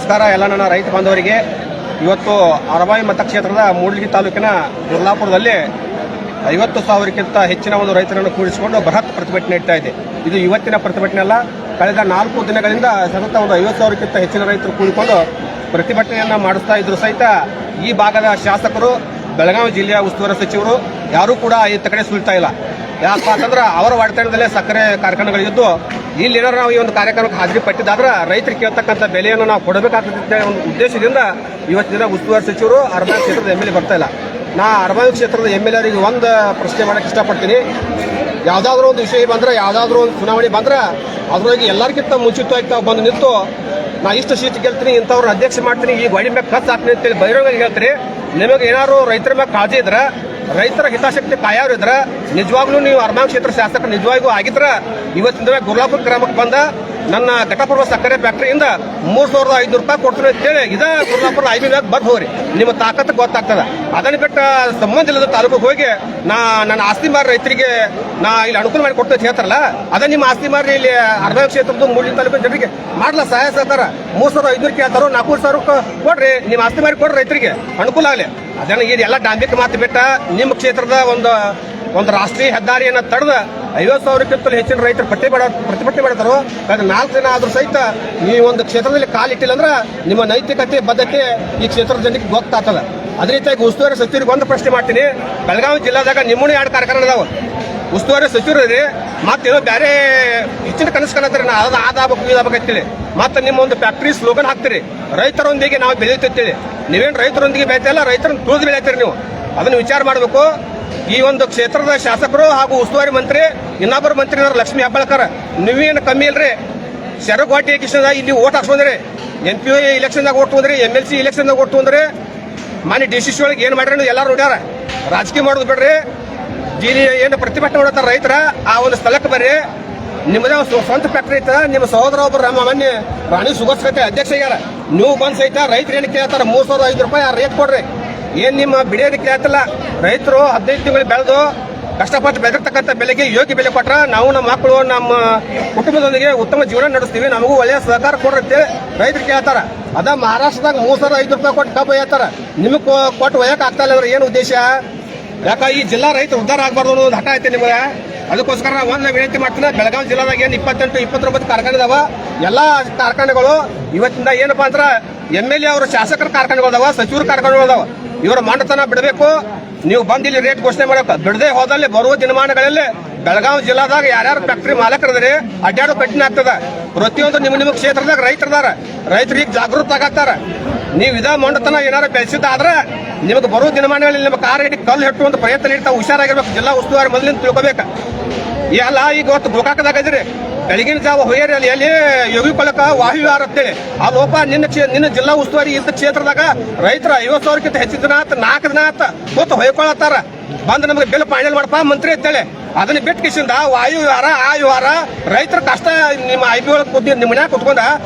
ನಮಸ್ಕಾರ ಎಲ್ಲ ನನ್ನ ರೈತ ಬಾಂಧವರಿಗೆ. ಇವತ್ತು ಅರಬಾವಿ ಮತಕ್ಷೇತ್ರದ ಮೂಡಲಗಿ ತಾಲೂಕಿನ ಗುರ್ಲಾಪುರದಲ್ಲಿ 50,000ಕ್ಕಿಂತ ಹೆಚ್ಚಿನ ಒಂದು ರೈತರನ್ನು ಕೂಡಿಸಿಕೊಂಡು ಬೃಹತ್ ಪ್ರತಿಭಟನೆ ನೀಡ್ತಾ ಇದೆ. ಇದು ಇವತ್ತಿನ ಪ್ರತಿಭಟನೆ ಅಲ್ಲ, ಕಳೆದ 4 ದಿನಗಳಿಂದ ಸತತ ಒಂದು 50,000ಕ್ಕಿಂತ ಹೆಚ್ಚಿನ ರೈತರು ಕೂಡಿಕೊಂಡು ಪ್ರತಿಭಟನೆಯನ್ನು ಮಾಡಿಸ್ತಾ ಇದ್ರು ಸಹಿತ ಈ ಭಾಗದ ಶಾಸಕರು, ಬೆಳಗಾವಿ ಜಿಲ್ಲೆಯ ಉಸ್ತುವಾರಿ ಸಚಿವರು ಯಾರೂ ಕೂಡ ಇತ್ತ ಕಡೆ ಸುಳ್ತಾ ಇಲ್ಲ. ಯಾಕಪ್ಪ ಅಂತಂದ್ರೆ ಅವರ ಒಡೆತನದಲ್ಲೇ ಸಕ್ಕರೆ ಕಾರ್ಖಾನೆಗಳಿದ್ದು ಇಲ್ಲಿ ಏನಾರು ನಾವು ಈ ಒಂದು ಕಾರ್ಯಕ್ರಮಕ್ಕೆ ಹಾಜರಿ ಪಟ್ಟಿದ್ದಾದ್ರೆ ರೈತರಿಗೆ ಕೇಳ್ತಕ್ಕಂಥ ಬೆಲೆಯನ್ನು ನಾವು ಕೊಡಬೇಕಾಗ್ತದೆ ಒಂದು ಉದ್ದೇಶದಿಂದ ಇವತ್ತಿನ ಉಸ್ತುವಾರಿ ಸಚಿವರು ಅರಬಾವಿ ಕ್ಷೇತ್ರದ MLA ಬರ್ತಾ ಇಲ್ಲ. ನಾ ಅರಬಾವಿ ಕ್ಷೇತ್ರದ MLA ಅವರಿಗೆ ಒಂದು ಪ್ರಶ್ನೆ ಮಾಡಕ್ಕೆ ಇಷ್ಟಪಡ್ತೀನಿ. ಯಾವುದಾದ್ರೂ ಒಂದು ವಿಷಯ ಬಂದ್ರೆ, ಯಾವುದಾದ್ರೂ ಒಂದು ಚುನಾವಣೆ ಬಂದ್ರೆ ಅದ್ರೊಳಗೆ ಎಲ್ಲರಿಗಿಂತ ಮುಂಚಿತವಾಗಿ ತಾವು ಬಂದು ನಿಂತು ನಾ ಇಷ್ಟು ಸೀಟ್ ಗೆಲ್ತೀನಿ, ಇಂಥವ್ರನ್ನ ಅಧ್ಯಕ್ಷ ಮಾಡ್ತೀನಿ, ಈ ಗಾಡಿ ಮ್ಯಾಗ ಖರ್ಚು ಹಾಕ್ತೀನಿ ಅಂತೇಳಿ ಬಹಿರಂಗವಾಗಿ ಹೇಳ್ತೀರಿ. ನಿಮಗೆ ಏನಾದ್ರು ರೈತರ ಮ್ಯಾಗ ಕಾಳಜಿ ಇದ್ರೆ, ರೈತರ ಹಿತಾಸಕ್ತಿ ಕಾಯೋರು ಇದ್ರೆ, ನಿಜವಾಗ್ಲೂ ನೀವು ಅರಬಾವಿ ಕ್ಷೇತ್ರ ಶಾಸಕರು ನಿಜವಾಗೂ ಆಗಿದ್ರೆ ಇವತ್ತಿನ ಗುರ್ಲಾಪುರ ಗ್ರಾಮಕ್ಕೆ ಬಂದ ನನ್ನ ಘಟಪೂರ್ವ ಸಕ್ಕರೆ ಫ್ಯಾಕ್ಟರಿಯಿಂದ 3,500 ರೂಪಾಯಿ ಕೊಡ್ತೀನಿ ಅಂತೇಳಿ ಇದೇ ಗುರ್ಲಾಪುರ IB ಮ್ಯಾಗ ಬರ್ದು ಹೋಗ್ರಿ, ನಿಮ್ಮ ತಾಕತ್ತು ಗೊತ್ತಾಗ್ತದ. ಅದನ್ನ ಬಿಟ್ಟು ಸಂಬಂಧ ಇಲ್ಲದ ತಾಲೂಕಿಗೆ ಹೋಗಿ ನನ್ನ ಆಸ್ತಿ ಮಾರಿ ರೈತರಿಗೆ ನಾ ಇಲ್ಲಿ ಅನುಕೂಲ ಮಾಡಿ ಕೊಡ್ತೇನೆ ಹೇಳ್ತಾರಲ್ಲ, ಅದೇ ನಿಮ್ಮ ಆಸ್ತಿ ಮಾರಿ ಇಲ್ಲಿ ಅರಬಾವಿ ಕ್ಷೇತ್ರದ ಮೂಡಲಗಿ ತಾಲೂಕಿನ ಜನರಿಗೆ ಮಾಡ್ಲಾ ಸಹಾಯ ಸಹಕಾರ. 3,500 ಕೇಳ್ತಾರೋ 4,000 ಕೊಡ್ರಿ, ನಿಮ್ಮ ಆಸ್ತಿ ಮಾರಿ ಕೊಡ್ರಿ, ರೈತರಿಗೆ ಅನುಕೂಲ ಆಗಲಿ. ಅದನ್ನ ಇದೆಲ್ಲ ಡಾಂಬಿಕ ಮಾತು ಬಿಟ್ಟ ನಿಮ್ಮ ಕ್ಷೇತ್ರದ ಒಂದು ರಾಷ್ಟ್ರೀಯ ಹೆದ್ದಾರಿಯನ್ನು ತಡೆದ 50,000ಕ್ಕಿಂತಲೂ ಹೆಚ್ಚಿನ ರೈತರು ಪ್ರತಿಭಟನೆ ಮಾಡ್ತಾರೋ. ಕಳೆದ 4 ದಿನ ಆದ್ರೂ ಸಹಿತ ನೀವು ಒಂದು ಕ್ಷೇತ್ರದಲ್ಲಿ ಕಾಲಿಟ್ಟಿಲ್ಲ ಅಂದ್ರೆ ನಿಮ್ಮ ನೈತಿಕತೆ ಬದ್ಧತೆ ಈ ಕ್ಷೇತ್ರದ ಜನರಿಗೆ ಗೊತ್ತಾಗ್ತದ. ಅದೇ ರೀತಿಯಾಗಿ ಉಸ್ತುವಾರಿ ಸಚಿವರಿಗೆ ಒಂದು ಪ್ರಶ್ನೆ ಮಾಡ್ತೀನಿ. ಬೆಳಗಾವಿ ಜಿಲ್ಲಾದಾಗ ನಿಮ್ಮನೆ 2 ಕಾರ್ಖಾನೆ ಅದಾವ, ಉಸ್ತುವಾರಿ ಸಚಿವರು ಇದ್ರಿ, ಮತ್ತೇನೋ ಬೇರೆ ಹೆಚ್ಚಿನ ಕನಸು ಕಾಣತ್ತೀರಿ, ನಾ ಅದಾಗಬೇಕು ಇದಾಗಬೇಕಂತೇಳಿ ಮತ್ತೆ ನಿಮ್ಮ ಒಂದು ಫ್ಯಾಕ್ಟ್ರಿ ಸ್ಲೋಗನ್ ಹಾಕ್ತೀರಿ, ರೈತರೊಂದಿಗೆ ನಾವು ಬೆಳೆಯುತ್ತೇಳಿ. ನೀವೇನು ರೈತರೊಂದಿಗೆ ಬೆಳೆತಿಲ್ಲ, ರೈತರನ್ನು ತುಳಿದು ಬೆಳೆಯುತ್ತೀರಿ ನೀವು. ಅದನ್ನು ವಿಚಾರ ಮಾಡಬೇಕು. ಈ ಒಂದು ಕ್ಷೇತ್ರದ ಶಾಸಕರು ಹಾಗೂ ಉಸ್ತುವಾರಿ ಮಂತ್ರಿ, ಇನ್ನೊಬ್ಬರು ಮಂತ್ರಿ ಲಕ್ಷ್ಮೀ ಹೆಬ್ಬಾಳ್ಕರ್, ನೀವೇನು ಕಮ್ಮಿ ಇಲ್ರಿ. ಶರಗೋಟಿ ಕಿಶನ್ದಾಗ ಇಲ್ಲಿ ಓಟ್ ಹಾಕ್ಸ್ಕೊಂಡ್ರಿ, NPO ಇಲೆಕ್ಷನ್ದಾಗ ಓಟ್ ತೊಂದ್ರಿ, MLC ಇಲೆಕ್ಷನ್ದಾಗ ಓಟ್ ತೊಂದ್ರಿ, ಮಾನ್ಯ DCC ಒಳಗೆ ಏನು ಮಾಡ್ರಿ ಎಲ್ಲರೂ ನೋಡ್ಯಾರ. ರಾಜಕೀಯ ಮಾಡೋದು ಬಿಡ್ರಿ, ಏನು ಪ್ರತಿಭಟನೆ ಮಾಡತ್ತಾರ ರೈತರ ಆ ಒಂದು ಸ್ಥಳಕ್ಕೆ ಬರ್ರಿ. ನಿಮ್ಮದೇ ಸ್ವಂತ ಫ್ಯಾಕ್ಟ್ರಿ ಐತ, ನಿಮ್ಮ ಸಹೋದರ ಒಬ್ಬರು ಮಾನ್ಯ ರಾಣಿ ಸುಗರ್ ಸಹಿತ ಅಧ್ಯಕ್ಷ ಆಗ್ಯಾರ. ನೀವು ಬಂದ್ ಸಹಿತ ರೈತರು ಏನು ಕೇಳ್ತಾರ 3,500 ರೂಪಾಯಿ ರೇಟ್ ಕೊಡ್ರಿ. ಏನ್ ನಿಮ್ಮ ಬಿಡಿಯೋದಕ್ಕೆ ಕೇಳ್ತಲ್ಲ. ರೈತರು 15 ತಿಂಗಳು ಬೆಳೆದು ಕಷ್ಟಪಟ್ಟು ಬೆಳೆದಿರ್ತಕ್ಕಂಥ ಬೆಲೆಗೆ ಯೋಗ್ಯ ಬೆಲೆ ಕೊಟ್ರ ನಾವು ನಮ್ಮ ಮಕ್ಕಳು ನಮ್ಮ ಕುಟುಂಬದೊಂದಿಗೆ ಉತ್ತಮ ಜೀವನ ನಡೆಸ್ತೀವಿ, ನಮಗೂ ಒಳ್ಳೆಯ ಸಹಕಾರ ಕೊಡ್ರಿ ರೈತರು ಕೇಳ್ತಾರ. ಅದ ಮಹಾರಾಷ್ಟ್ರದಾಗ 3,500 ರೂಪಾಯಿ ಕೊಟ್ಟು ಕಬ್ಬು ಹೇಳ್ತಾರ, ನಿಮಗೆ ಕೊಟ್ಟು ಒಯ್ಯಕ್ಕೆ ಆಗ್ತಾ ಇಲ್ಲ ಅಂದ್ರೆ ಏನು ಉದ್ದೇಶ? ಯಾಕ ಈ ಜಿಲ್ಲಾ ರೈತರು ಉದ್ಧಾರ ಆಗ್ಬಾರ್ದು ಅನ್ನೋದು ಹಠ ಐತೆ ನಿಮಗೆ. ಅದಕ್ಕೋಸ್ಕರ ಒಂದು ವಿನಂತಿ ಮಾಡ್ತೀನಿ, ಬೆಳಗಾವಿ ಜಿಲ್ಲಾದಾಗ ಏನು 28, 29 ಕಾರ್ಖಾನೆ ಅದಾವ. ಎಲ್ಲಾ ಕಾರ್ಖಾನೆಗಳು ಇವತ್ತಿಂದ ಏನಪ್ಪಾ ಅಂದ್ರ MLA ಅವರ ಶಾಸಕರ ಕಾರ್ಖಾನೆಗಳು ಅದಾವ, ಸಚಿವರ ಕಾರ್ಖಾನೆಗಳು ಅದಾವ. ಇವರ ಮಂಡತನ ಬಿಡಬೇಕು. ನೀವು ಬಂದು ಇಲ್ಲಿ ರೇಟ್ ಘೋಷಣೆ ಮಾಡಬೇಕು. ಬಿಡದೆ ಹೋದಲ್ಲಿ ಬರುವ ದಿನಮಾನಗಳಲ್ಲಿ ಬೆಳಗಾವಿ ಜಿಲ್ಲಾದಾಗ ಯಾರ್ಯಾರು ಫ್ಯಾಕ್ಟರಿ ಮಾಲಕರಿದ್ರೆ ಅಡ್ಡಾಡೋ ಕಠಿಣ ಆಗ್ತದ. ಪ್ರತಿಯೊಂದು ನಿಮ್ಮ ಕ್ಷೇತ್ರದಾಗ ರೈತರದಾರ, ರೈತರಿಗೆ ಜಾಗೃತ ಆಗತ್ತಾರ. ನೀವು ಇದ ಮಂಡತನ ಏನಾರು ಬೆಳೆಸಿದ್ದಾದ್ರೆ ನಿಮಗೆ ಬರುವ ದಿನಮಾನಗಳಲ್ಲಿ ನಿಮ್ಮ ಕಾರ್ ಹಿಡಿದು ಕಲ್ಲು ಹೆಟ್ಟುವಂತ ಪ್ರಯತ್ನ ನೀಡ್ತಾ ಹುಷಾರಾಗಿರ್ಬೇಕು. ಜಿಲ್ಲಾ ಉಸ್ತುವಾರಿ ಮೊದಲಿಂದ ತಿಳ್ಕೊಬೇಕು. ಎಲ್ಲ ಈಗ ಇವತ್ತು ಗೋಕಾಕದಾಗ ಇದ್ರಿ, ಬೆಳಗಿನ ಜಾವ ಹೋಗ್ಯಾರಿ ಅಲ್ಲಿ ಯೋಗಿ ಕೊಳಕ ವಾಯುವಿಹಾರ ಅಂತೇಳಿ ಆ ಲೋಪ ನಿನ್ನ ಜಿಲ್ಲಾ ಉಸ್ತುವಾರಿ ಇದ್ದ ಕ್ಷೇತ್ರದಾಗ ರೈತರ 50,000ಕ್ಕಿಂತ ಹೆಚ್ಚಿನ ದಿನ ಆತ 4 ದಿನ ಆತ ಗೊತ್ತು ಹೊಯ್ಕೊಳತ್ತಾರ. ಬಂದು ನಮಗೆ ಬಿಲ್ ಫೈನಲ್ ಮಾಡಪ್ಪ ಮಂತ್ರಿ ಅಂತೇಳಿ ಅದನ್ನ ಬಿಟ್ಟು ಕಿಸಿಂದ ವಾಯು ವಿಹಾರ ಆ ವಿಹಾರ ರೈತರ ಕಷ್ಟ ನಿಮ್ಮ IB ಒಳಗೆ ಕೂತಿ ನಿಮ್ಮ ಮನ್ಯಾಗ ಕುತ್ಕೊಂಡ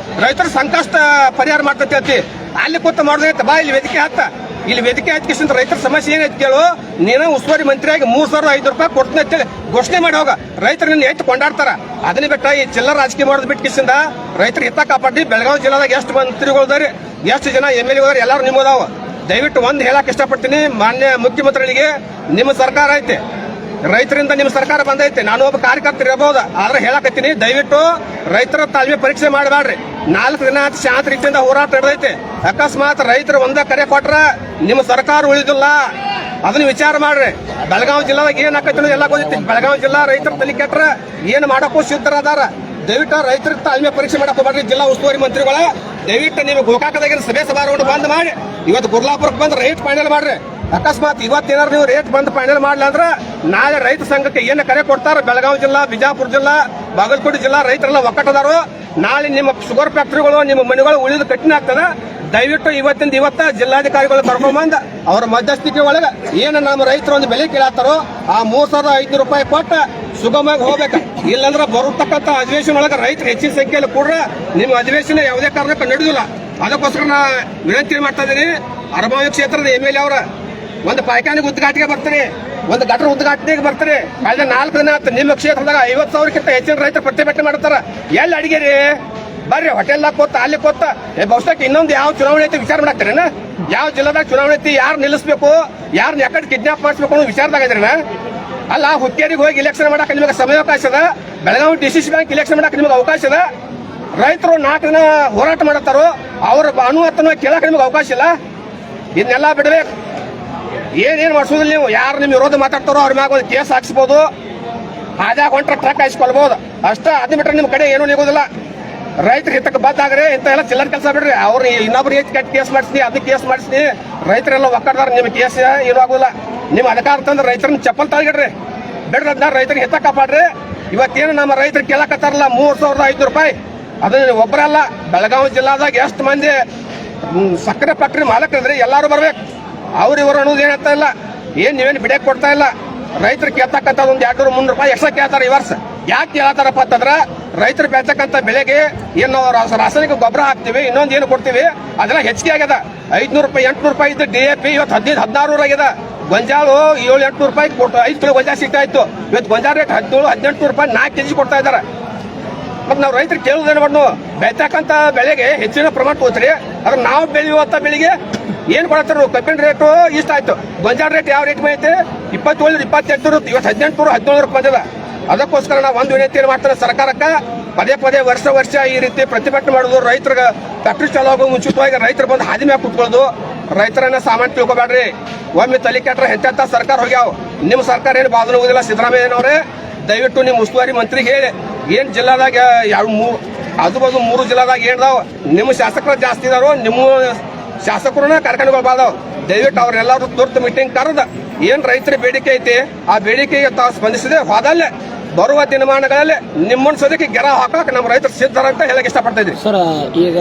ರೈತರ ಸಂಕಷ್ಟ ಪರಿಹಾರ ಮಾಡ್ತಂತ ಹೇಳ್ತಿ. ಅಲ್ಲಿ ಕೂತ ಮಾಡೋದೈತೆ ಬಾ ಇಲ್ಲಿ ವೇದಿಕೆ ಹತ್ತ, ಇಲ್ಲಿ ವೇದಿಕೆ ಹಚ್ಕಿಸಿಂದ ರೈತರ ಸಮಸ್ಯೆ ಏನೈತೆ ಕೇಳು. ನೀನು ಉಸ್ತುವಾರಿ ಮಂತ್ರಿಯಾಗಿ 3,500 ರೂಪಾಯಿ ಕೊಡ್ತೀನಿ ಅಂತೇಳಿ ಘೋಷಣೆ ಮಾಡಿ ಹೋಗ. ರೈತರು ನಿನ್ನ ಹೆಚ್ಚು ಕೊಂಡಾಡ್ತಾರ. ಅದನ್ನ ಬಿಟ್ಟ ಈ ಚಿಲ್ಲರ ರಾಜಕೀಯ ಮಾಡೋದು ಬಿಟ್ಟು ಕಿಸಿಂದ ರೈತರ ಹಿತ ಕಾಪಾಡಿ. ಬೆಳಗಾವಿ ಜಿಲ್ಲಾದಾಗ ಎಷ್ಟು ಮಂತ್ರಿಗಳಿದಾರೆ, ಎಷ್ಟು ಜನ MLA ಹೋದಾರೆ, ಎಲ್ಲರೂ ನಿಮ್ಮದಾವ. ದಯವಿಟ್ಟು ಒಂದು ಹೇಳಕ್ ಇಷ್ಟಪಡ್ತೀನಿ, ಮಾನ್ಯ ಮುಖ್ಯಮಂತ್ರಿಗಳಿಗೆ ನಿಮ್ಮ ಸರ್ಕಾರ ಐತೆ, ರೈತರಿಂದ ನಿಮ್ಮ ಸರ್ಕಾರ ಬಂದೈತೆ. ನಾನು ಒಬ್ಬ ಕಾರ್ಯಕರ್ತ ಇರಬಹುದು, ಆದ್ರೆ ಹೇಳಕತ್ತೀನಿ, ದಯವಿಟ್ಟು ರೈತರ ತಾಳ್ಮೆ ಪರೀಕ್ಷೆ ಮಾಡಬೇಡ್ರಿ. 4 ದಿನ ಶಾಂತ ರೀತಿಯಿಂದ ಹೋರಾಟ ನಡೆದೈತೆ. ಅಕಸ್ಮಾತ್ ರೈತರು ಒಂದ ಕರೆ ಕೊಟ್ರ ನಿಮ್ಮ ಸರ್ಕಾರ ಉಳಿದಿಲ್ಲ, ಅದನ್ನ ವಿಚಾರ ಮಾಡ್ರಿ. ಬೆಳಗಾವಿ ಜಿಲ್ಲಾದಾಗ ಏನ್ ಆಕೈತಿ ಎಲ್ಲ ಗೊತ್ತೈತಿ. ಬೆಳಗಾವಿ ಜಿಲ್ಲಾ ರೈತರ ತಲೆ ಕೆಟ್ರ ಏನ್ ಮಾಡಕ್ಕೂ ಸಿದ್ಧರಾದಾರ. ದಯವಿಟ್ಟು ರೈತರ ತಾಳ್ಮೆ ಪರೀಕ್ಷೆ ಮಾಡಕ್ ಹೋಗ್ಬೇಡ್ರಿ. ಜಿಲ್ಲಾ ಉಸ್ತುವಾರಿ ಮಂತ್ರಿಗಳ ದಯವಿಟ್ಟು ನೀವು ಗೋಕಾಕದಾಗ ಸಭೆ ಸಮಾರಂಭ ಬಂದ್ ಮಾಡಿ ಇವತ್ತು ಗುರ್ಲಾಪುರಕ್ಕೆ ಬಂದು ರೇಟ್ ಫೈನಲ್ ಮಾಡ್ರಿ. ಅಕಸ್ಮಾತ್ ಇವತ್ತೇನಾರು ನೀವು ರೇಟ್ ಬಂದು ಫೈನಲ್ ಮಾಡಲ್ಲ ಅಂದ್ರೆ ನಾಳೆ ರೈತ ಸಂಘಕ್ಕೆ ಏನು ಕರೆ ಕೊಡ್ತಾರ, ಬೆಳಗಾವಿ ಜಿಲ್ಲಾ, ಬಿಜಾಪುರ ಜಿಲ್ಲಾ, ಬಾಗಲಕೋಟೆ ಜಿಲ್ಲಾ ರೈತರೆಲ್ಲ ಒಕ್ಕಟ್ಟದಾರು. ನಾಳೆ ನಿಮ್ಮ ಶುಗರ್ ಫ್ಯಾಕ್ಟರಿಗಳು, ನಿಮ್ಮ ಮನೆಗಳು ಉಳಿದು ಕಠಿಣ ಆಗ್ತದ. ದಯವಿಟ್ಟು ಇವತ್ತ ಜಿಲ್ಲಾಧಿಕಾರಿಗಳು ಕರ್ಕೊಂಡ್ಬಂದ ಅವರ ಮಧ್ಯಸ್ಥಿಕೆ ಒಳಗೆ ಏನು ನಮ್ಮ ರೈತರು ಒಂದು ಬೆಲೆ ಕೇಳತ್ತಾರೋ ಆ 3,500 ರೂಪಾಯಿ ಕೊಟ್ಟ ಸುಗಮವಾಗಿ ಹೋಗ್ಬೇಕು. ಇಲ್ಲಾಂದ್ರೆ ಬರತಕ್ಕಂಥ ಅಧಿವೇಶನ ಒಳಗೆ ರೈತರು ಹೆಚ್ಚಿನ ಸಂಖ್ಯೆಯಲ್ಲಿ ಕೂಡ ನಿಮ್ಮ ಅಧಿವೇಶನ ಯಾವುದೇ ಕಾರಣಕ್ಕೂ ನಡೆದಿಲ್ಲ. ಅದಕ್ಕೋಸ್ಕರ ನಾ ವಿನಂತಿ ಮಾಡ್ತಾ ಇದ್ದೀನಿ, ಅರಬಾವಿ ಕ್ಷೇತ್ರದ MLA ಅವರ ಒಂದು ಪಾಯ್ಖಾನೆಗೆ ಉದ್ಘಾಟನೆಗೆ ಬರ್ತಾರೆ, ಒಂದು ಗಟರ್ ಉದ್ಘಾಟನೆಗೆ ಬರ್ತಾರೆ. ಕಳೆದ 4 ದಿನ ನಿಮ್ಮ ಕ್ಷೇತ್ರದಾಗ 50,000ಕ್ಕಿಂತ ಹೆಚ್ಚಿನ ರೈತರು ಪ್ರತಿಭಟನೆ ಮಾಡ್ತಾರ. ಎಲ್ಲಿ ಅಡಿಗೆ ರೀ? ಬರ್ರಿ ಹೋಟೆಲ್ದಾಗ ಕೂತ ಅಲ್ಲಿ ಕೂತ ಬಹುಶಃ ಇನ್ನೊಂದು ಯಾವ ಚುನಾವಣೆ ಐತಿ ವಿಚಾರ ಮಾಡಾಕ್ತಾರೇನ? ಯಾವ ಜಿಲ್ಲಾದಾಗ ಚುನಾವಣೆ ಐತಿ, ಯಾರು ನಿಲ್ಲಿಸ್ಬೇಕು, ಯಾರನ್ನ ಯಾಕಡೆ ಕಿಡ್ನಾಪ್ ಮಾಡಿಸ್ಬೇಕು ಅನ್ನೋ ವಿಚಾರದಾಗ ಇದ್ರೇನ? ಅಲ್ಲ, ಹುಕ್ಕೇರಿಗೆ ಹೋಗಿ ಇಲೆಕ್ಷನ್ ಮಾಡಕ್ಕೆ ನಿಮಗೆ ಸಮಯಾವಕಾಶ ಅದ, ಬೆಳಗಾವಿ ಡಿಸಿಸಿ ಬ್ಯಾಂಕ್ ಇಲೆಕ್ಷನ್ ಮಾಡಕ್ಕೆ ನಿಮಗೆ ಅವಕಾಶ ಅದ. ರೈತರು 4 ದಿನ ಹೋರಾಟ ಮಾಡತ್ತಾರೋ, ಅವ್ರ ಅನುಮತನ ಕೇಳಕ್ಕೆ ನಿಮಗೆ ಅವಕಾಶ ಇಲ್ಲ. ಇದನ್ನೆಲ್ಲ ಬಿಡ್ಬೇಕು. ಏನೇನು ಮಾಡಿಸೋದಿಲ್ಲ ನೀವು. ಯಾರು ನಿಮ್ಮ ವಿರೋಧ ಮಾತಾಡ್ತಾರೋ ಅವ್ರ ಮ್ಯಾಗ ಒಂದು ಕೇಸ್ ಹಾಕ್ಸ್ಬೋದು, ಆದಾಗ ಹೊಂಟ್ರೆ ಟ್ರಕ್ ಹಾಯಿಸ್ಕೊಳ್ಬೋದು ಅಷ್ಟ. ಅದು ಬಿಟ್ರೆ ನಿಮ್ಮ ಕಡೆ ಏನೂ ನಿಗೋದಿಲ್ಲ. ರೈತರ ಹಿತಕ್ಕೆ ಬದ್ದಾಗ್ರೆ ಇಂಥ ಎಲ್ಲ ಚಿಲ್ಲರ್ ಕೆಲಸ ಬಿಡ್ರಿ. ಅವ್ರು ಇನ್ನೊಬ್ರು ಕೆಟ್ಟ ಕೇಸ್ ಮಾಡಿಸ್ನಿ, ಅದಕ್ಕೆ ಕೇಸ್ ಮಾಡಿಸ್ನಿ, ರೈತರೆಲ್ಲ ಒಕ್ಕಡ್ದಾರ, ನಿಮ್ಮ ಕೇಸ್ ಏನೂ ಆಗೋದಿಲ್ಲ. ನಿಮ್ಮ ಅಧಿಕಾರ ತಂದ್ರೆ ರೈತರನ್ನ ಚಪ್ಪಲ್ ತಾಗಿಡ್ರಿ, ಬಿಡ್ರಿ. ಅದನ್ನ ರೈತರಿಗೆ ಹಿತ ಕಾಪಾಡ್ರಿ. ಇವತ್ತೇನು ನಮ್ಮ ರೈತರು ಕೇಳಕತ್ತಾರಲ್ಲ 3,500 ರೂಪಾಯಿ, ಅದನ್ನ ಒಬ್ಬರಲ್ಲ, ಬೆಳಗಾವಿ ಜಿಲ್ಲಾದಾಗ ಎಷ್ಟು ಮಂದಿ ಸಕ್ಕರೆ ಫ್ಯಾಕ್ಟ್ರಿ ಮಾಲಕರಿದ್ರೆ ಎಲ್ಲರೂ ಬರ್ಬೇಕು. ಇವರು ಅನ್ನೋದು ಏನಂತ ಇಲ್ಲ. ಏನ್ ನೀವೇನು ಬಿಡಕ್ಕೆ ಕೊಡ್ತಾ ಇಲ್ಲ. ರೈತರು ಕೇಳ್ತಕ್ಕಂಥ ಒಂದು 200-300 ರೂಪಾಯಿ ಎಕ್ಸ್ಟ್ರಾ ಕೇಳ್ತಾರೆ ಈ ವರ್ಷ. ಯಾಕೆ ಕೇಳತ್ತಾರಪ್ಪ ಅಂತಂದ್ರೆ ರೈತರು ಬೆಳ್ತಕ್ಕಂಥ ಬೆಳೆಗೆ ಏನು ರಾಸಾಯನಿಕ ಗೊಬ್ಬರ ಹಾಕ್ತಿವಿ, ಇನ್ನೊಂದು ಏನು ಕೊಡ್ತೀವಿ, ಅದೆಲ್ಲ ಹೆಚ್ಚಿಗೆ ಆಗ್ಯದ. 500 ರೂಪಾಯಿ 800 ರೂಪಾಯಿ ಇದ್ದು DAP ಇವತ್ತು 1500-1600 ಆಗ್ಯದ. ಗೊಂಜಾಳು 700-800 ರೂಪಾಯಿ 5 ಕಿಲೋ ಗೊಂಜಾಳ ಸಿಗ್ತಾ ಇತ್ತು. ಇವತ್ತು ಗೊಂಜಾಳ ರೇಟ್ 1700-1800 ರೂಪಾಯಿ 4 kg ಕೊಡ್ತಾ ಇದ್ದಾರೆ. ಮತ್ತೆ ನಾವು ರೈತರು ಕೇಳುವುದೇನು ಮಾಡ್ನು, ಬೆಳ್ತಕ್ಕಂಥ ಬೆಳೆಗೆ ಹೆಚ್ಚಿನ ಪ್ರಮಾಣ ತೋತ್ರಿ, ಅದ್ರ ನಾವು ಬೆಳೆಯುವಂಥ ಬೆಳೆಗೆ ಏನು ಕೊಡತ್ತಾರ? ಕಬ್ಬಿನ ರೇಟು ಇಷ್ಟ ಆಯ್ತು, ಗೊಂಜಾಳ ರೇಟ್ ಯಾವ ರೇಟ್ ಐತೆ? 27-28 ಇವತ್ತು 1800-1700 ರೂಪಾಯಿ ಅದ. ಅದಕ್ಕೋಸ್ಕರ ನಾವು ಒಂದು ವಿನಂತಿಯನ್ನು ಮಾಡ್ತಾರೆ ಸರ್ಕಾರಕ್ಕೆ, ಪದೇ ವರ್ಷ ಈ ರೀತಿ ಪ್ರತಿಭಟನೆ ಮಾಡೋದು, ರೈತರಿಗೆ ಫ್ಯಾಕ್ಟ್ರಿ ಚಾಲು ಆಗೋ ಮುಂಚಿತವಾಗಿ ರೈತರು ಬಂದು ಹಾದಿ ಮ್ಯಾಗ ಕುತ್ಕೊಳ್ಳೋದು, ರೈತರನ್ನ ಸಾಮಾನ್ಯ ತಿಳ್ಕೊಬೇಡ್ರಿ. ಒಮ್ಮೆ ತಲೆ ಕೆಟ್ರೆ ಎಂತೆಂಥ ಸರ್ಕಾರ ಹೋಗ್ಯಾವ. ನಿಮ್ಮ ಸರ್ಕಾರ ಏನು ಬಾದಲು ಹೋಗುದಿಲ್ಲ. ಸಿದ್ದರಾಮಯ್ಯನವರೇ ದಯವಿಟ್ಟು ನಿಮ್ಮ ಉಸ್ತುವಾರಿ ಮಂತ್ರಿಗೆ ಹೇಳಿ, ಏನು ಜಿಲ್ಲಾದಾಗ ಆಜುಬಾಜು 3 ಜಿಲ್ಲಾದಾಗ ಏನ್ದಾವ ನಿಮ್ಮ ಶಾಸಕರು ಜಾಸ್ತಿ ಇದಾರೋ, ನಿಮ್ಮ ಶಾಸಕರನ್ನ ಕಾರ್ಖಾನೆಗಳು ಬಾದಾವ. ದಯವಿಟ್ಟು ಅವ್ರೆಲ್ಲರೂ ತುರ್ತು ಮೀಟಿಂಗ್ ಕರೆದ ಏನ್ ರೈತರ ಬೇಡಿಕೆ ಐತಿ ಆ ಬೇಡಿಕೆಗೆ ತಾವು ಸ್ಪಂದಿಸಿದೆ ಹೋದಲ್ಲೇ ಬರುವ ದಿನಮಾನಗಳಲ್ಲಿ ನಿಮ್ಮನ್ನ ಸದ್ಯಕ್ಕೆ ಗೆರ ಹಾಕಕ್ಕೆ ನಮ್ಮ ರೈತರು ಸಿದ್ಧರ ಅಂತ ಹೇಳಕ್ ಇಷ್ಟಪಡ್ತಾ ಇದ್ರಿ. ಸರ್, ಈಗ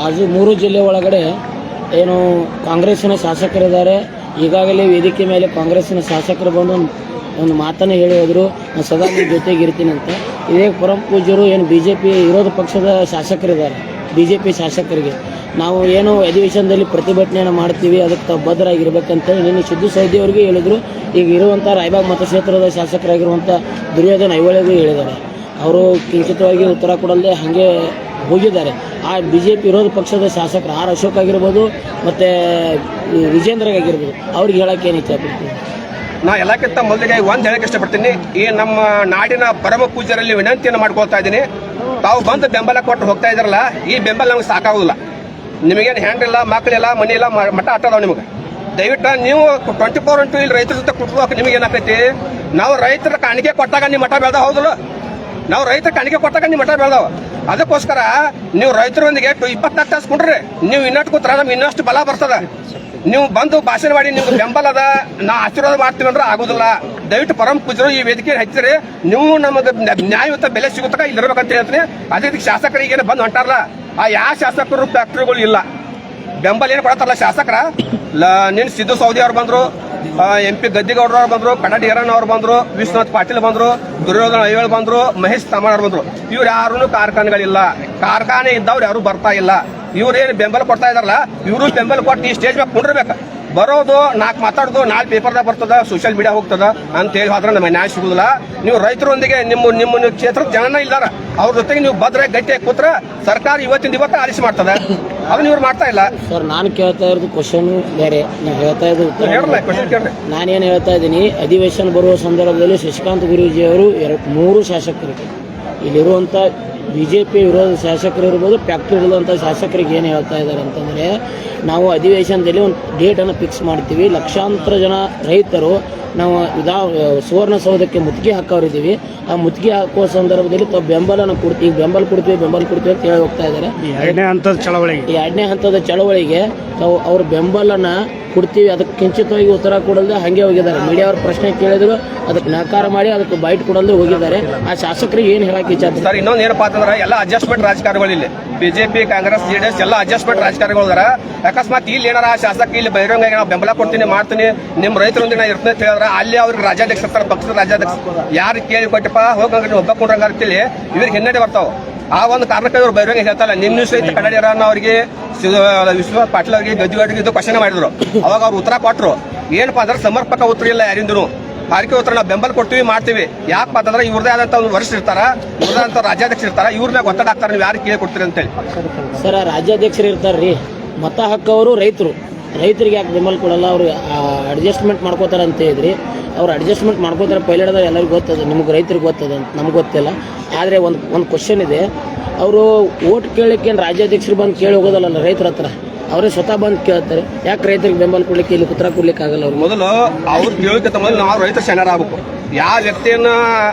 ಆಜು 3 ಜಿಲ್ಲೆ ಒಳಗಡೆ ಏನು ಕಾಂಗ್ರೆಸ್ಸಿನ ಶಾಸಕರಿದ್ದಾರೆ. ಈಗಾಗಲೇ ವೇದಿಕೆ ಮೇಲೆ ಕಾಂಗ್ರೆಸ್ಸಿನ ಶಾಸಕರು ಬಂದು ಒಂದು ಮಾತನ್ನು ಹೇಳಿ ಹೋದ್ರು, ನಾನು ಸದಾ ನಿಮ್ಮ ಜೊತೆಗೆ ಇರ್ತೀನಿ ಅಂತ. ಇದೇ ಪರಂ ಪೂಜ್ಯರು ಏನು BJP ವಿರೋಧ ಪಕ್ಷದ ಶಾಸಕರಿದ್ದಾರೆ, BJP ಶಾಸಕರಿಗೆ ನಾವು ಏನು ಅಧಿವೇಶನದಲ್ಲಿ ಪ್ರತಿಭಟನೆಯನ್ನು ಮಾಡ್ತೀವಿ, ಅದಕ್ಕೆ ತಾವು ಬದ್ಧರಾಗಿರ್ಬೇಕಂತೇಳಿ ನಿನ್ನೆ ಸಿದ್ದು ಸೌದಿ ಅವರಿಗೆ ಹೇಳಿದರು. ಈಗ ಇರುವಂಥ ರಾಯಬಾಗ್ ಮತಕ್ಷೇತ್ರದ ಶಾಸಕರಾಗಿರುವಂಥ ದುರ್ಯೋಧನ ಐಹೊಳೆಗೂ ಹೇಳಿದ್ದಾರೆ. ಅವರು ಕಿಂಚಿತವಾಗಿ ಉತ್ತರ ಕೊಡಲ್ಲದೆ ಹಾಗೆ ಹೋಗಿದ್ದಾರೆ. ಆ BJP ವಿರೋಧ ಪಕ್ಷದ ಶಾಸಕರು R ಅಶೋಕ್ ಆಗಿರ್ಬೋದು ಮತ್ತು ವಿಜೇಂದ್ರಗಾಗಿರ್ಬೋದು, ಅವ್ರಿಗೆ ಹೇಳೋಕೆ ಏನು ಇಚ್ಛೆ ಪಡ್ತೀನಿ? ನಾ ಎಲ್ಲಕ್ಕಿಂತ ಮೊದಲಿಗೆ ಒಂದು ಹೇಳಕ್ಕೆ ಇಷ್ಟಪಡ್ತೀನಿ. ಈ ನಮ್ಮ ನಾಡಿನ ಪರಮ ಪೂಜ್ಯರಲ್ಲಿ ವಿನಂತಿಯನ್ನು ಮಾಡ್ಕೊಳ್ತಾ ಇದ್ದೀನಿ, ತಾವು ಬಂದು ಬೆಂಬಲ ಕೊಟ್ಟು ಹೋಗ್ತಾ ಇದ್ದಾರಲ್ಲ, ಈ ಬೆಂಬಲ ನಮ್ಗೆ ಸಾಕಾಗೋದಿಲ್ಲ. ನಿಮಗೇನು ಹೆಂಡ್ರಿಲ್ಲ, ಮಕ್ಕಳಿಲ್ಲ, ಮನಿ ಇಲ್ಲ, ಮಠ ಅಟ್ಟದಾವ ನಿಮಗೆ. ದಯವಿಟ್ಟು ನೀವು 24x ಇಲ್ಲಿ ರೈತರ ಜೊತೆ ಕುಟ್ಕೋಕೆ ನಿಮಗೆ ಏನಾಕೈತಿ? ನಾವು ರೈತರ ಕಾಣಿಕೆ ಕೊಟ್ಟಾಗ ನಿಮ್ಮ ಮಠ ಬೆಳೆದ ಹೌದಲ್ಲ, ನಾವು ರೈತರ ಕಾಣಿಕೆ ಕೊಟ್ಟಾಗ ನಿಮ್ಮ ಮಠ ಬೆಳೆದಾವ. ಅದಕ್ಕೋಸ್ಕರ ನೀವು ರೈತರೊಂದಿಗೆ 24 ತಾಸು ಕುಂಡ್ರಿ, ನೀವು ಇನ್ನಷ್ಟು ಕೂತ್ರ ನಮ್ಗೆ ಇನ್ನಷ್ಟು ಬಲ ಬರ್ತದ. ನೀವು ಬಂದು ಭಾಷಣ ಮಾಡಿ ನಿಮ್ಗೆ ಬೆಂಬಲ ಅದ, ನಾ ಆಶೀರ್ವಾದ ಮಾಡ್ತೀವಿ ಅಂದ್ರೆ ಆಗೋದಿಲ್ಲ. ದಯವಿಟ್ಟು ಪರಮ ಪೂಜ್ಯರು ಈ ವೇದಿಕೆ ಹಚ್ಚಿರಿ, ನೀವು ನಮಗೆ ನ್ಯಾಯಯುತ ಬೆಲೆ ಸಿಗುತ್ತಾಗ ಇಲ್ಲಿ ಇರ್ಬೇಕಂತ ಹೇಳ್ತೀನಿ. ಅದೇ ಶಾಸಕರಿಗೆ ಏನು ಬಂದು ಹೊಂಟಾರಲ್ಲ, ಆ ಯಾವ ಶಾಸಕರು ಫ್ಯಾಕ್ಟ್ರಿಗಳು ಇಲ್ಲ, ಬೆಂಬಲ ಏನು ಕೊಡತ್ತಾರಲ್ಲ ಶಾಸಕರ. ನಿನ್ನ ಸಿದ್ದು ಸೌದಿ ಅವ್ರು ಬಂದ್ರು, MP ಗದ್ದಿಗೌಡರು ಅವ್ರು ಬಂದ್ರು, ಕನ್ನಡ ಈರಣ್ಣ ಅವ್ರು ಬಂದ್ರು, ವಿಶ್ವನಾಥ್ ಪಾಟೀಲ್ ಬಂದ್ರು, ದುರ್ಯೋಧನ ಐಹೊಳೆ ಬಂದ್ರು, ಮಹೇಶ್ ತಮ್ಮಣ್ಣ ಅವ್ರು ಬಂದ್ರು. ಇವ್ರು ಯಾರು ಕಾರ್ಖಾನೆಗಳಿಲ್ಲ, ಕಾರ್ಖಾನೆ ಇದ್ದವ್ರು ಯಾರು ಬರ್ತಾ ಇಲ್ಲ. ಇವ್ರೇನು ಬೆಂಬಲ ಕೊಡ್ತಾ ಇದಾರಲ್ಲ, ಇವರು ಬೆಂಬಲ ಕೊಟ್ಟು ಈ ಸ್ಟೇಜ್ ಮ್ಯಾಗ ಕುಂಡಿರ್ಬೇಕು. ಬರೋದು 4 ಮಾತಾಡೋದು 4 ಪೇಪರ್ದಾಗ ಬರ್ತದ, ಸೋಷಿಯಲ್ ಮೀಡಿಯಾ ಹೋಗ್ತದ ಅಂತ ಹೇಳಿ ಹೋದ್ರೆ ನಮಗೆ ನ್ಯಾಯ ಸಿಗುದಿಲ್ಲ. ನೀವು ರೈತರೊಂದಿಗೆ ನಿಮ್ಮ ಕ್ಷೇತ್ರದ ಜನನ ಇಲ್ಲಾರ, ಅವ್ರ ಜೊತೆಗೆ ನೀವು ಭದ್ರ ಗಟ್ಟಿಯಾಗಿ ಕೂತ್ರ ಸರ್ಕಾರ ಇವತ್ತು ಆಲಿಸಿ ಮಾಡ್ತದ. ಅದನ್ನ ಇವ್ರು ಮಾಡ್ತಾ ಇಲ್ಲ. ಸರ್, ನಾನು ಕೇಳ್ತಾ ಇರೋದು ಕ್ವಶನ್ ಬೇರೆ, ನೀವು ಹೇಳ್ತಾ ಇರೋದು ನಾನೇನು ಹೇಳ್ತಾ ಇದ್ದೀನಿ. ಅಧಿವೇಶನ ಬರುವ ಸಂದರ್ಭದಲ್ಲಿ ಶಶಿಕಾಂತ್ ಗುರೂಜಿ ಅವರು 3 ಶಾಸಕರಿಗೆ, ಇಲ್ಲಿರುವಂಥ BJP ವಿರೋಧ ಶಾಸಕರು ಇರ್ಬೋದು, ಫ್ಯಾಕ್ಟ್ರಿ ಇರುವಂಥ ಶಾಸಕರಿಗೆ ಏನು ಹೇಳ್ತಾ ಇದ್ದಾರೆ ಅಂತಂದರೆ, ನಾವು ಅಧಿವೇಶನದಲ್ಲಿ ಒಂದು ಡೇಟನ್ನು ಫಿಕ್ಸ್ ಮಾಡ್ತೀವಿ. ಲಕ್ಷಾಂತರ ಜನ ರೈತರು ನಾವು ಸುವರ್ಣಸೌಧಕ್ಕೆ ಮುತ್ತಿಗೆ ಹಾಕೋರಿದ್ದೀವಿ. ಆ ಮುತ್ತಿಗೆ ಹಾಕುವ ಸಂದರ್ಭದಲ್ಲಿ ತಾವು ಬೆಂಬಲನ ಕೊಡ್ತೀವಿ, ಬೆಂಬಲ ಕೊಡ್ತೀವಿ ಅಂತ ಹೇಳಿ ಹೋಗ್ತಾ ಇದ್ದಾರೆ. 2ನೇ ಹಂತದ ಚಳವಳಿಗೆ ತಾವು ಅವ್ರ ಬೆಂಬಲನ ಕೊಡ್ತೀವಿ, ಅದಕ್ಕೆ ಕಿಂಚಿತವಾಗಿ ಉತ್ತರ ಕೊಡಲ್ದೆ ಹಾಗೆ ಹೋಗಿದ್ದಾರೆ. ಮೀಡಿಯಾ ಅವ್ರ ಪ್ರಶ್ನೆ ಕೇಳಿದ್ರು, ಅದಕ್ಕೆ ನಕಾರ ಮಾಡಿ ಅದಕ್ಕೆ ಬೈಟ್ ಕೊಡಲ್ದೆ ಹೋಗಿದ್ದಾರೆ. ಆ ಶಾಸಕರಿಗೆ ಏನು ಹೇಳಕ್ಕೆ ಇಚ್ಛೆ? ಸರ್, ಇನ್ನೊಂದು ಏನಪ್ಪಾ ಅಂತಂದ್ರೆ ಎಲ್ಲ ಅಡ್ಜಸ್ಟ್ಮೆಂಟ್ ರಾಜಕಾರಣಿಗಳು ಇಲ್ಲಿ BJP, ಕಾಂಗ್ರೆಸ್, JDS ಎಲ್ಲ ಅಡ್ಜಸ್ಟ್ಮೆಂಟ್ ರಾಜಕಾರಣಿಗಳು ಇದಾರೆ. ಅಕಸ್ಮಾತ್ ಇಲ್ಲಿ ಏನಾರ ಆ ಶಾಸಕ ಇಲ್ಲಿ ಬಹಿರಂಗ ನಾವು ಬೆಂಬಲ ಕೊಡ್ತೀನಿ, ಮಾಡ್ತೀನಿ, ನಿಮ್ಮ ರೈತರೊಂದಿಗೆ ನಾ ಇರ್ತೇನೆ ಅಂತ ಹೇಳಿದ್ರೆ ಅಲ್ಲಿ ಅವ್ರಿಗೆ ರಾಜ್ಯಾಧ್ಯಕ್ಷ ಇರ್ತಾರೆ, ಪಕ್ಷದ ರಾಜ್ಯಾಧ್ಯಕ್ಷ. ಯಾರು ಕೇಳಿ ಕೊಟ್ಟಪ್ಪ ಹೋಗಂಗ್ರಿ ಒಬ್ಬ ಕೊಂಡ್ರಂಗ ಅಂತೇಳಿ ಇವ್ರಿಗೆ ಹಿನ್ನಡೆ ಬರ್ತಾವ. ಆ ಒಂದು ಕಾರಣಕ್ಕೆ ಇವ್ರು ಬಹಿರಂಗ ಹೇಳ್ತಾರಲ್ಲ. ನಿಮ್ಮ ಸಹಿತ ಕನ್ನಡ ಈರಣ್ಣ ಅವರಿಗೆ, ವಿಶ್ವನಾಥ್ ಪಾಟೀಲ್ ಅವರಿಗೆ, ಗದ್ದಿಗೌಡರಿಗೆ ಇದು ಕ್ವಶನ್ ಮಾಡಿದ್ರು. ಅವಾಗ ಅವ್ರು ಉತ್ತರ ಕೊಟ್ಟರು. ಏನಪ್ಪಾ ಅಂದ್ರೆ ಸಮರ್ಪಕ ಉತ್ತರ ಇಲ್ಲ ಯಾರಿಂದನು. ಹಾರಿಕೆ ಹೋಗ್ತಾರೆ ನಾವು ಬೆಂಬಲ ಕೊಡ್ತೀವಿ ಮಾಡ್ತೀವಿ. ಯಾಕಪ್ಪ ಅಂತಂದ್ರೆ ಇವ್ರದೇ ಆದಂತ ಒಂದು ವರಿಷ್ಠ ಇರ್ತಾರ, ಇವ್ರದೇ ಆದಂತ ರಾಜ್ಯಾಧ್ಯಕ್ಷರು ಇರ್ತಾರ, ಇವ್ರ ಮ್ಯಾಗ ಒತ್ತಡ ಹಾಕ್ತಾರೆ, ನೀವು ಯಾರು ಕೇಳಿ ಕೊಡ್ತೀರಿ ಅಂತೇಳಿ. ಸರ್ ರಾಜ್ಯಾಧ್ಯಕ್ಷರು ಇರ್ತಾರ್ರಿ, ಮತ ಹಾಕೋರು ರೈತರಿಗೆ ಯಾಕೆ ಬೆಂಬಲ ಕೊಡಲ್ಲ? ಅವ್ರು ಅಡ್ಜಸ್ಟ್ಮೆಂಟ್ ಮಾಡ್ಕೋತಾರೆ ಅಂತ ಹೇಳಿದ್ರಿ. ಅವ್ರು ಅಡ್ಜಸ್ಟ್ಮೆಂಟ್ ಮಾಡ್ಕೋತಾರೆ ಪೈಲಟ್ದಾಗ ಎಲ್ಲರಿಗೂ ಗೊತ್ತದ, ನಿಮ್ಗೆ ರೈತರಿಗೆ ಗೊತ್ತದ ಅಂತ ನಮ್ಗೆ ಗೊತ್ತಿಲ್ಲ. ಆದರೆ ಒಂದು ಕ್ವಶನ್ ಇದೆ, ಅವರು ಓಟ್ ಕೇಳಲಿಕ್ಕೆ ರಾಜ್ಯಾಧ್ಯಕ್ಷರು ಬಂದು ಕೇಳಿ ಹೋಗೋದಲ್ಲ ರೈತರ ಹತ್ರ, ಅವರೇ ಸ್ವತಃ ಬಂದು ಕೇಳ್ತಾರೆ. ಯಾಕೆ ರೈತರಿಗೆ ಬೆಂಬಲ ಕೊಡ್ಲಿಕ್ಕೆ ಇಲ್ಲಿ ಉತ್ತರ ಕೊಡ್ಲಿಕ್ಕೆ ಆಗಲ್ಲ? ಅವ್ರು ಮೊದಲು ಅವ್ರು ಕೇಳೋಕ್ಕಿಂತ ಮೊದಲು ನಾವು ರೈತರ ಶರಣರ ಆಗ್ಬೇಕು. ಯಾವ ವ್ಯಕ್ತಿಯನ್ನ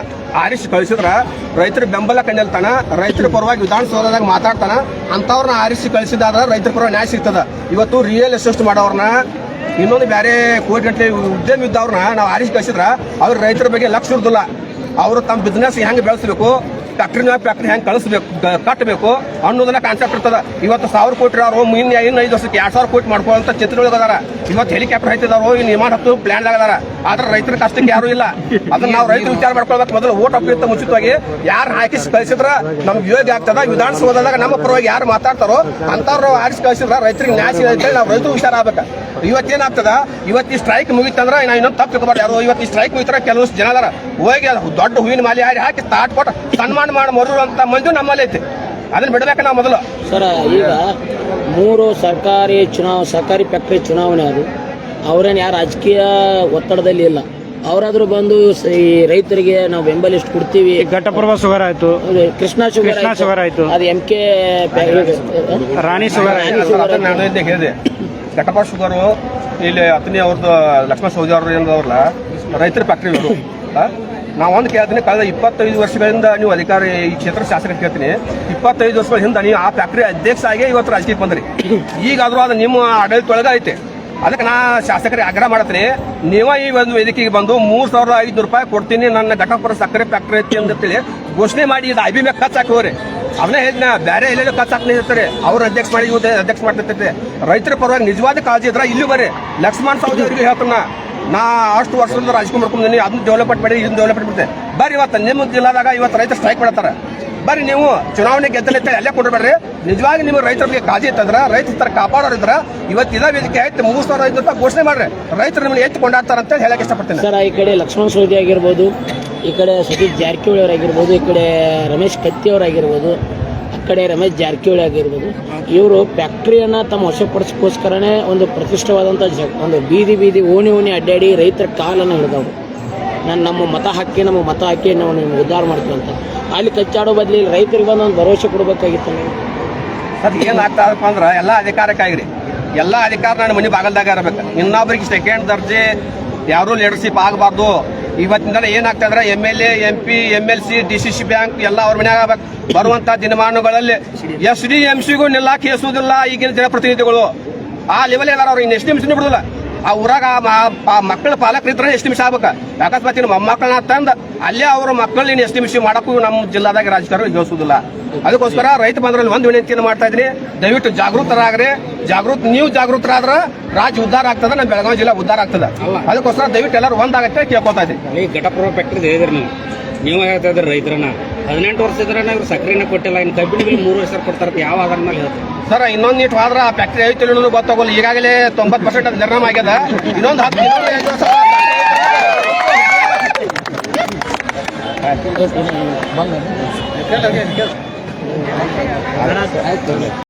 ಆರಿಸಿ ಕಳಿಸಿದ್ರ ರೈತರ ಬೆಂಬಲ ಕಂಡಿಲ್ತಾನ, ರೈತರ ಪರವಾಗಿ ವಿಧಾನಸೌಧದಾಗ ಮಾತಾಡ್ತಾನ, ಅಂತವ್ರನ್ನ ಆರಿಸಿ ಕಳಿಸಿದಾದ್ರೆ ರೈತರ ಪರವಾಗಿ ನ್ಯಾಯ ಸಿಗ್ತದ. ಇವತ್ತು ರಿಯಲ್ ಎಸ್ಟೇಟ್ ಮಾಡೋರ್ನ, ಇನ್ನೊಂದು ಬೇರೆ ಕೋಟಿ ಗಂಟೆ ಉದ್ಯಮ ಇದ್ದವ್ರನ್ನ ನಾವು ಆರಿಸಿ ಕಳಿಸಿದ್ರ ಅವ್ರ ರೈತರ ಬಗ್ಗೆ ಲಕ್ಷ ಇರುದಿಲ್ಲ. ಅವರು ತಮ್ಮ ಬಿಸ್ನೆಸ್ ಹೆಂಗೆ ಬೆಳೆಸಬೇಕು, ಫ್ಯಾಕ್ಟ್ರಿ ಹೆಂಗೆ ಕಟ್ಟಬೇಕು ಅನ್ನೋದನ್ನ ಕಾನ್ಸೆಪ್ಟ್ ಇರ್ತದ. ಇವತ್ತು 1000 ಕೋಟಿ ಅವರು ಇನ್ನು 5 ವರ್ಷಕ್ಕೆ 2000 ಕೋಟಿ ಮಾಡ್ಕೊಳ್ಳೋಂಥ ಚಿತ್ರಗಳದಾರ. ಇವತ್ತು ಹೆಲಿಕಾಪ್ಟರ್ ಹಾಕಿದಾರೋ ಇನ್ನು ವಿಮಾನ ಹತ್ತು ಪ್ಲಾನ್ ಆಗದಾರ. ಆದ್ರೆ ರೈತರ ಕಷ್ಟಕ್ಕೆ ಯಾರು ಇಲ್ಲ. ಅದನ್ನ ನಾವು ರೈತರು ವಿಚಾರ ಮಾಡ್ಕೊಳ್ಬೇಕು. ಮೊದಲು ಓಟ್ ಹಾಕಿರ್ತ ಮುಂಚಿತವಾಗಿ ಯಾರು ಹಾಕಿಸಿ ಕಳಿಸಿದ್ರ ನಮ್ಗೆ ಯೋಗ್ಯ ಆಗ್ತದ. ವಿಧಾನಸೌಧದಾಗ ನಮ್ಮ ಪರವಾಗಿ ಯಾರು ಮಾತಾಡ್ತಾರೋ ಅಂತವ್ರು ಆರಿಸಿ ಕಳಿಸಿದ್ರ ರೈತರಿಗೆ ನ್ಯಾಯ ಸಿಗುತ್ತೆ. ನಾವು ರೈತರು ವಿಚಾರ ಆಗ್ಬೇಕು. ಇವತ್ತೇನಾಗ್ತದ, ಇವತ್ತು ಈ ಸ್ಟ್ರೈಕ್ ಮುಗಿತಂದ್ರೆ ನಾವು ಇನ್ನೊಂದು ತಪ್ಪು ತಿಳ್ಕೊಬಾರ್ದು. ಯಾರು ಇವತ್ತು ಈ ಸ್ಟ್ರೈಕ್ ಮುಗಿತಾರ ಕೆಲವು ಜನ ಅದಾರ, ಹೋಗಿ ದೊಡ್ಡ ಹೂವಿನ ಮಾಲೆ ಹಾಕಿ ಸ್ಟಾರ್ಟ್ ಕೊಟ್ಟು ಸನ್ಮಾನ ಮಾಡಿ ಮರು ಅಂತ ಮಂಜು ನಮ್ಮಲ್ಲಿ ಐತಿ. ಅದನ್ನ ಬಿಡ್ಬೇಕು ನಾವು ಮೊದಲು. ಸರ್ ಈಗ 3 ಸರ್ಕಾರಿ ಫ್ಯಾಕ್ಟ್ರಿ ಚುನಾವಣೆ ಅದು, ಅವ್ರೇನು ಯಾರು ರಾಜಕೀಯ ಒತ್ತಡದಲ್ಲಿ ಇಲ್ಲ. ಅವರಾದ್ರೂ ಬಂದು ಈ ರೈತರಿಗೆ ನಾವು ಬೆಂಬಲ ಎಷ್ಟು ಕೊಡ್ತೀವಿ. ಘಟಪ್ರಭಾ ಶುಗರ್ ಆಯ್ತು, ಕೃಷ್ಣ ಶುಗರ್ ಆಯ್ತು, ಅದು MK ರಾಣಿ ಶುಗರ್ ಆಯ್ತು. ನಾನು ಹೇಳಿದೆ ಘಟಪ್ರಭಾ ಶುಗರು ಇಲ್ಲಿ ಅತನಿ ಅವ್ರದ್ದು ಲಕ್ಷ್ಮಣ ಸೌದಿ ಅವ್ರು ಏನದವ್ರಲ್ಲ ರೈತರ ಫ್ಯಾಕ್ಟ್ರಿ ಇವರು. ನಾವು ಒಂದು ಕೇಳ್ತೀನಿ, ಕಳೆದ 25 ವರ್ಷಗಳಿಂದ ನೀವು ಅಧಿಕಾರಿ ಈ ಕ್ಷೇತ್ರ ಶಾಸಕ ಕೇಳ್ತೀನಿ, 25 ವರ್ಷಗಳ ಹಿಂದೆ ನೀವು ಆ ಫ್ಯಾಕ್ಟ್ರಿ ಅಧ್ಯಕ್ಷ ಆಗಿ ಇವತ್ತು ರಾಜಕೀಯಕ್ಕೆ ಬಂದ್ರಿ. ಈಗಾದ್ರೂ ಅದು ನಿಮ್ಮ ಆಡಳಿತೊಳಗ ಐತೆ. ಅದಕ್ಕೆ ನಾ ಶಾಸಕರಿಗೆ ಆಗ್ರಹ ಮಾಡ್ತೀನಿ, ನೀವ ಈ ಒಂದು ವೇದಿಕೆಗೆ ಬಂದು 3500 ರೂಪಾಯಿ ಕೊಡ್ತೀನಿ ನನ್ನ ಘಟಪ್ರಭಾ ಸಕ್ಕರೆ ಫ್ಯಾಕ್ಟ್ರಿ ಐತಿ ಅಂತೇಳಿ ಘೋಷಣೆ ಮಾಡಿ ಇದು IB ಮ್ಯಾಗ ಖರ್ಚು ಹಾಕೋರಿ. ಅವನೇ ಹೇಳಿದ್ನ, ಬೇರೆ ಎಲ್ಲೆಲ್ಲೋ ಖರ್ಚು ಹಾಕ್ಲಿ ಇರ್ತಾರೆ, ಅವ್ರು ಅಧ್ಯಕ್ಷ ಮಾಡಿ ಇವ್ರು ಅಧ್ಯಕ್ಷ ಮಾಡ್ತಿರ್ತೈತೆ. ರೈತರ ಪರವಾಗಿ ನಿಜವಾದ ಕಾಳಜಿ ಇದ್ರೆ ಇಲ್ಲಿ ಬರ್ರಿ. ಲಕ್ಷ್ಮಣ್ ಸವದಿ ಅವರಿಗೆ ಹೇಳ್ತಾನ, ನಾ ಅಷ್ಟು ವರ್ಷದಿಂದ ರಾಜಕೀಯ ಮಾಡ್ಕೊಂಡ್ಬಂದಿನಿ, ಅದನ್ನ ಡೆವಲಪ್ಮೆಂಟ್ ಮಾಡಿ ಇದನ್ನ ಡೆವಲಪ್ಮೆಂಟ್ ಮಾಡಿದೆ. ಬರ್ರಿ ಇವತ್ತು ನಿಮ್ಮ ಜಿಲ್ಲಾದಾಗ ಇವತ್ತು ರೈತರು ಸ್ಟ್ರೈಕ್ ಮಾಡ್ತಾರ. ಬರ್ರಿ ನೀವು ಚುನಾವಣೆ ಗೆದ್ದಲೈತೆ ಅಲ್ಲೇ ಕೊಡ್ಬೇಡ್ರಿ. ನಿಜವಾಗಿ ನಿಮ್ಮ ರೈತರಿಗೆ ಕಾಳಜಿ ಇತ್ತಂದ್ರ, ರೈತರ ಕಾಪಾಡೋರಿದ್ರ ಇವತ್ತು ಇದೇ ವೇದಿಕೆ ಆಯ್ತು 3500 ರೂಪಾಯಿ ಘೋಷಣೆ ಮಾಡ್ರಿ. ರೈತರು ನಿಮ್ಮನ್ನ ಎತ್ತು ಕೊಂಡಾಡ್ತಾರ ಅಂತ ಹೇಳಕ್ ಇಷ್ಟಪಡ್ತೇನೆ. ಸರ್ ಈ ಕಡೆ ಲಕ್ಷ್ಮಣ ಸವದಿ ಆಗಿರ್ಬೋದು, ಈ ಕಡೆ ಸತೀಶ್ ಜಾರಕಿಹೊಳಿ ಅವರಾಗಿರ್ಬೋದು, ಈ ಕಡೆ ರಮೇಶ್ ಕತ್ತಿ ಅವರಾಗಿರ್ಬೋದು, ಆ ಕಡೆ ರಮೇಶ್ ಜಾರಕಿಹೊಳಿ ಆಗಿರ್ಬೋದು, ಇವರು ಫ್ಯಾಕ್ಟ್ರಿಯನ್ನು ತಮ್ಮ ವಶಪಡಿಸೋಕ್ಕೋಸ್ಕರನೇ ಒಂದು ಪ್ರತಿಷ್ಠವಾದಂಥ ಒಂದು ಬೀದಿ ಓಣಿ ಅಡ್ಡಾಡಿ ರೈತರ ಕಾಲನ್ನು ಹಿಡಿದವರು. ನಮ್ಮ ಮತ ಹಾಕಿ ನಾವು ನಿಮ್ಗೆ ಉದ್ಧಾರ ಮಾಡ್ತೀವಿ ಅಂತ ಅಲ್ಲಿ ಕಚ್ಚಾಡೋ ಬದಲಿ ರೈತರಿಗೆ ಬಂದು ಒಂದು ಭರವಸೆ ಕೊಡಬೇಕಾಗಿತ್ತು. ಸರ್ ಏನಾಗ್ತಾರಪ್ಪ ಅಂದ್ರೆ ಎಲ್ಲ ಅಧಿಕಾರಕ್ಕಾಗ್ರಿ, ಎಲ್ಲ ಅಧಿಕಾರ ನನ್ನ ಮನೆ ಬಾಗಲ್ದಾಗ ಇರಬೇಕು. ಇನ್ನೊಬ್ರಿಗೆ ಸೆಕೆಂಡ್ ದರ್ಜೆ ಯಾರೂ ಲೀಡರ್ಶಿಪ್ ಆಗಬಾರ್ದು. ಇವತ್ತಿಂದ ಏನಾಗ್ತಾ ಇದ್ರೆ MLA MP MLC DCC bank ಎಲ್ಲ ಅವ್ರ ಮನ್ಯಾಗ ಆಗ್ಬೇಕು. ಬರುವಂತ ದಿನಮಾನಗಳಲ್ಲಿ SDMCಗೂ ನಿಲ್ಲಾಕಿ ಹೆಸುವುದಿಲ್ಲ ಈಗಿನ ಜನಪ್ರತಿನಿಧಿಗಳು. ಆ ಲೆವೆಲ್ ಏನಾರ ಅವ್ರು ಇನ್ನು ಎಷ್ಟು ನಿಮಿಷ ಬಿಡುದಿಲ್ಲ. ಆ ಊರಾಗ ಮಕ್ಕಳ ಪಾಲಕರಿದ್ರೆ ಎಷ್ಟು ನಿಮಿಷ ಆಗ್ಬೇಕು. ಅಕಸ್ಮಾತ್ ಮೊಮ್ಮಕ್ಕಳನ್ನ ತಂದು ಅಲ್ಲೇ ಅವ್ರ ಮಕ್ಕಳು ಇನ್ನು ಎಷ್ಟು ನಿಮಿಷ ಮಾಡಕ್ಕೂ ನಮ್ಮ ಜಿಲ್ಲಾದಾಗ ರಾಜಕಾರಣ ಯೋಚಿಸುದಿಲ್ಲ. ಅದಕ್ಕೋಸ್ಕರ ರೈತ ಬಂದ್ರಲ್ಲಿ ಒಂದು ವಿನಂತಿಯನ್ನು ಮಾಡ್ತಾ ಇದ್ದೀನಿ, ದಯವಿಟ್ಟು ಜಾಗೃತರಾಗ್ರಿ. ನೀವು ಜಾಗೃತರಾದ್ರ ರಾಜ್ಯ ಉದ್ಧಾರ ಆಗ್ತದೆ, ನಮ್ಮ ಬೆಳಗಾವಿ ಜಿಲ್ಲಾ ಉದ್ಧಾರ ಆಗ್ತದೆ. ಅದಕ್ಕೋಸ್ಕರ ದಯವಿಟ್ಟು ಎಲ್ಲರೂ ಒಂದಾಗತ್ತೆ ಕೇಳ್ಕೊತಾ ಇದ್ದೀನಿ. ಘಟಪ್ರಭಾ ಫ್ಯಾಕ್ಟ್ರಿ ಹೇಳಿದ್ರಿ ನೀವು ಹೇಳ್ತಾ ಇದ್ರಿ ರೈತರನ್ನ 18 ವರ್ಷ ಇದ್ರೆ ಇವ್ರು ಸಕ್ಕರೆನ ಕೊಟ್ಟಿಲ್ಲ, ಇನ್ನು ಕಬ್ಬಿಣಿಗೆ 3 ವರ್ಷ ಕೊಡ್ತಾರೆ. ಯಾವ ಆಧಾರ ಮೇಲೆ ಹೇಳ್ತಾರೆ ಸರ್? ಇನ್ನೊಂದು ನೀಟ್ ಆದ್ರೆ ಆ ಫ್ಯಾಕ್ಟ್ರಿ ಐತಿ ಗೊತ್ತಾಗೋಲ್ಲ. ಈಗಾಗಲೇ 90% ಅದು ನಿರ್ನಾಮ ಆಗ್ಯದ. ಇನ್ನೊಂದು 10 ಬಂದ